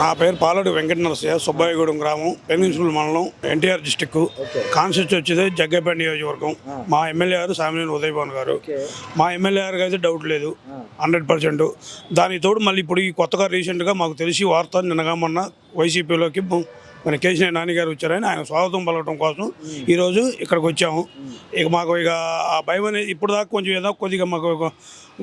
నా పేరు పాలడు వెంకట నరసయ్య, సుబ్బాయిగూడెం గ్రామం, పెన్నిన్సుల్ మండలం, ఎన్టీఆర్ డిస్టిక్. కాన్స్టిట్యూన్సీ వచ్చేది జగ్గైపేట నియోజకవర్గం. మా ఎమ్మెల్యే గారు సామినేని ఉదయభవన్ గారు. మా ఎమ్మెల్యే గారికి అయితే డౌట్ లేదు 100%. దానికి తోడు మళ్ళీ ఇప్పుడు ఈ కొత్తగా రీసెంట్గా మాకు తెలిసి వార్త నిన్నగా మొన్న వైసీపీలోకి మన కేసీఆర్ నాని గారు వచ్చారని ఆయన స్వాగతం పలకడం కోసం ఈరోజు ఇక్కడికి వచ్చాము. ఇక మాకు ఇక ఆ భయం అనేది ఇప్పుడు దాకా కొంచెం ఏదో కొద్దిగా మాకు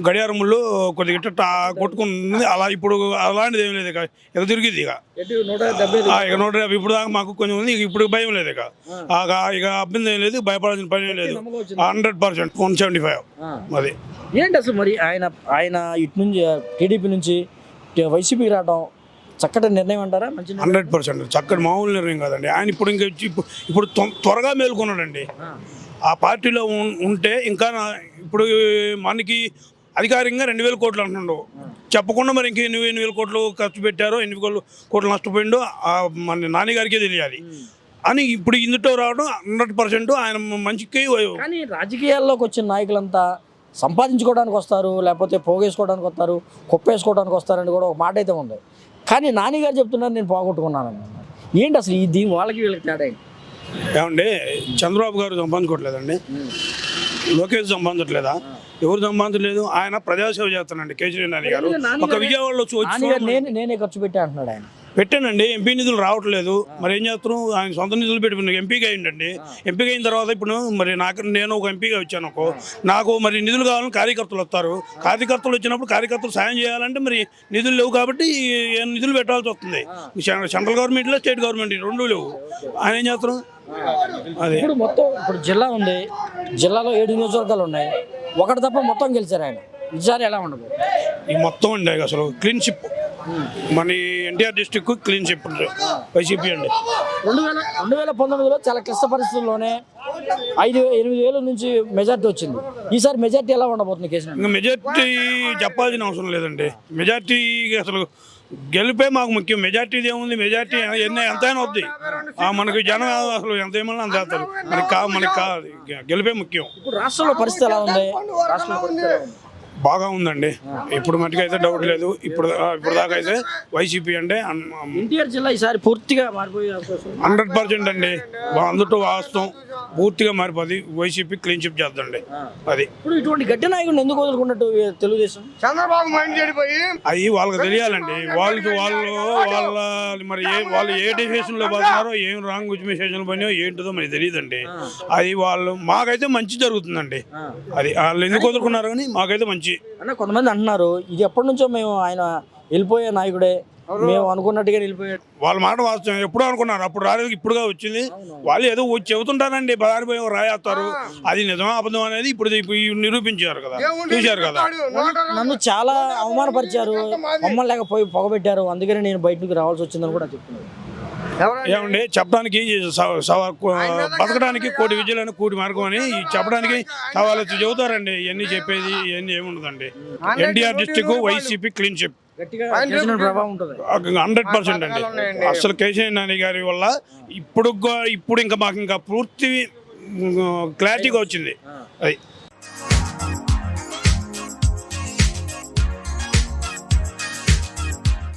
గడియారముళ్ళు కొద్దిగా ఇట్ట కొట్టుకుంటుంది. అలా ఇప్పుడు అలాంటిది ఏం లేదు. ఇక తిరిగిద్ది ఇక 150 ఇప్పుడు దాకా మాకు కొంచెం ఉంది. ఇప్పుడు భయం లేదు. ఇక అభ్యంతరం ఏం లేదు, భయపడాల్సిన పని ఏం లేదు. 100% 175 అది ఏంటి అసలు. మరి ఆయన ఇటు నుంచి టీడీపీ నుంచి వైసీపీకి రావడం చక్కటి నిర్ణయం అంటారా? 100% చక్కటి మామూలు నిర్ణయం కాదండి. ఆయన ఇప్పుడు ఇంకా ఇప్పుడు త్వరగా మేలుకున్నాడండి. ఆ పార్టీలో ఉంటే ఇంకా ఇప్పుడు మనకి అధికారికంగా 2,000 కోట్లు అంటున్నాడు. చెప్పకుండా మరి ఇంక ఎన్ని వేల కోట్లు ఖర్చు పెట్టారో, ఎన్ని కోట్లు నష్టపోయిండో మన నాన్నగారికే తెలియాలి అని ఇప్పుడు ఇందులో రావడం 100% ఆయన మంచికి. కానీ రాజకీయాల్లోకి వచ్చిన నాయకులంతా సంపాదించుకోవడానికి వస్తారు, లేకపోతే పోగేసుకోవడానికి వస్తారు, కుప్పేసుకోవడానికి వస్తారని కూడా ఒక మాట అయితే ఉంది. కానీ నాన్నగారు చెప్తున్నారు నేను పోగొట్టుకున్నానని. ఏంటి అసలు ఈ దీని వాళ్ళకి వీళ్ళకి తేడా ఏంటి? ఏమండి, చంద్రబాబు గారు సంపాదించుకోవట్లేదండి, లోకేష్ సంపాదించట్లేదా? ఎవరు సంపాదించలేదు. ఆయన ప్రజాసేవ చేస్తానండి కేసీఆర్ నాని గారు. ఒక విజయవాడలో నేనే ఖర్చు పెట్టా అంటున్నాడు ఆయన. పెట్టానండి, ఎంపీ నిధులు రావట్లేదు. మరి ఏం చేస్తున్నాం? ఆయన సొంత నిధులు పెట్టుకుని ఎంపీగా అయిందండి. ఎంపీగా అయిన తర్వాత ఇప్పుడు మరి నేను ఒక ఎంపీగా వచ్చాను. నాకు మరి నిధులు కావాలని కార్యకర్తలు వస్తారు. కార్యకర్తలు వచ్చినప్పుడు కార్యకర్తలు సాయం చేయాలంటే మరి నిధులు లేవు కాబట్టి నిధులు పెట్టాల్సి వస్తుంది. సెంట్రల్ గవర్నమెంట్లో స్టేట్ గవర్నమెంట్ రెండు లేవు. ఆయన ఏం చేస్తున్నాం? అదే ఇప్పుడు మొత్తం ఇప్పుడు జిల్లా ఉంది, జిల్లాలో 7 నియోజకవర్గాలు ఉన్నాయి. ఒకటి తప్ప మొత్తం గెలిచారు ఆయన. ఈసారి ఎలా ఉండదు ఈ మొత్తం అండి? అసలు క్లీన్ షిప్ మన NTR district clean ship YCP అండి. 2019లో చాలా క్లిష్ట పరిస్థితుల్లోనే 5-8 నుంచి మెజార్టీ వచ్చింది. ఈసారి మెజార్టీ ఎలా ఉండబోతుంది కేసీఆర్? ఇంకా మెజార్టీ చెప్పాల్సిన అవసరం లేదండి. మెజార్టీ అసలు గెలిపే మాకు ముఖ్యం. మెజార్టీది ఏముంది? మెజార్టీ ఎంతైనా వద్ది. మనకి జనం అసలు ఎంత ఏమన్నా అంత వేస్తారు. మనకి గెలిపే ముఖ్యం. ఇప్పుడు రాష్ట్రంలో పరిస్థితి ఎలా ఉంది? బాగా ఉందండి. ఇప్పుడు మటుకు అయితే డౌట్ లేదు. ఇప్పుడు దాకా అయితే వైసీపీ అంటే ఎన్టీఆర్ జిల్లా ఈసారి పూర్తిగా మారిపోయే 100% అండి. అందులో వాస్తవం పూర్తిగా మారిపోతుంది. వైసీపీ క్లీన్ షిప్ చేద్దండి. అది ఇప్పుడు ఇటువంటి గట్టి నాయకుడిని ఎందుకు వదులుకున్నట్టు తెలుగుదేశం? చంద్రబాబు మైండ్ చెడిపోయి అది వాళ్ళకి తెలియాలండి. వాళ్ళ మరి వాళ్ళు ఏ డిసిషన్ లో పోతున్నారో, ఏం రాంగ్ డిసిషన్ పోయినాయో ఏంటిదో మరి తెలియదండి. అది వాళ్ళు మాకైతే మంచి జరుగుతుందండి. అది వాళ్ళు ఎందుకు వదులుకున్నారు కానీ మాకైతే మంచి. అన్న కొంతమంది అంటున్నారు ఇది ఎప్పటి నుంచో మేము ఆయన వెళ్ళిపోయే నాయకుడే, మేము అనుకున్నట్టుగా వెళ్ళిపోయాడు. వాళ్ళ మాట వాస్తవం. ఎప్పుడో అనుకున్నారు, అప్పుడు రాలేదు, ఇప్పుడుగా వచ్చింది. వాళ్ళు ఏదో చెబుతుంటారండి, బదారిపోయి రాయేస్తారు. అది నిజమా అబద్ధం అనేది ఇప్పుడు నిరూపించారు కదా, చూశారు కదా. నన్ను చాలా అవమానపరిచారు, మమ్మల్ని లేకపోయి పొగబెట్టారు, అందుకని నేను బయటకు రావాల్సి వచ్చిందని కూడా చెప్తున్నారు. ఏమండి, చెప్పడానికి బతకడానికి కోటి విద్యలని కూటి మార్గం అని చెప్పడానికి వాళ్ళు చెబుతారండి. ఇవన్నీ చెప్పేది ఇవన్నీ ఏముండదండి. NTR district YCP clean ship 100% అండి. అసలు కేసీఆర్ నాని గారి వల్ల ఇప్పుడు ఇంకా మాకు ఇంకా పూర్తి క్లారిటీగా వచ్చింది. అది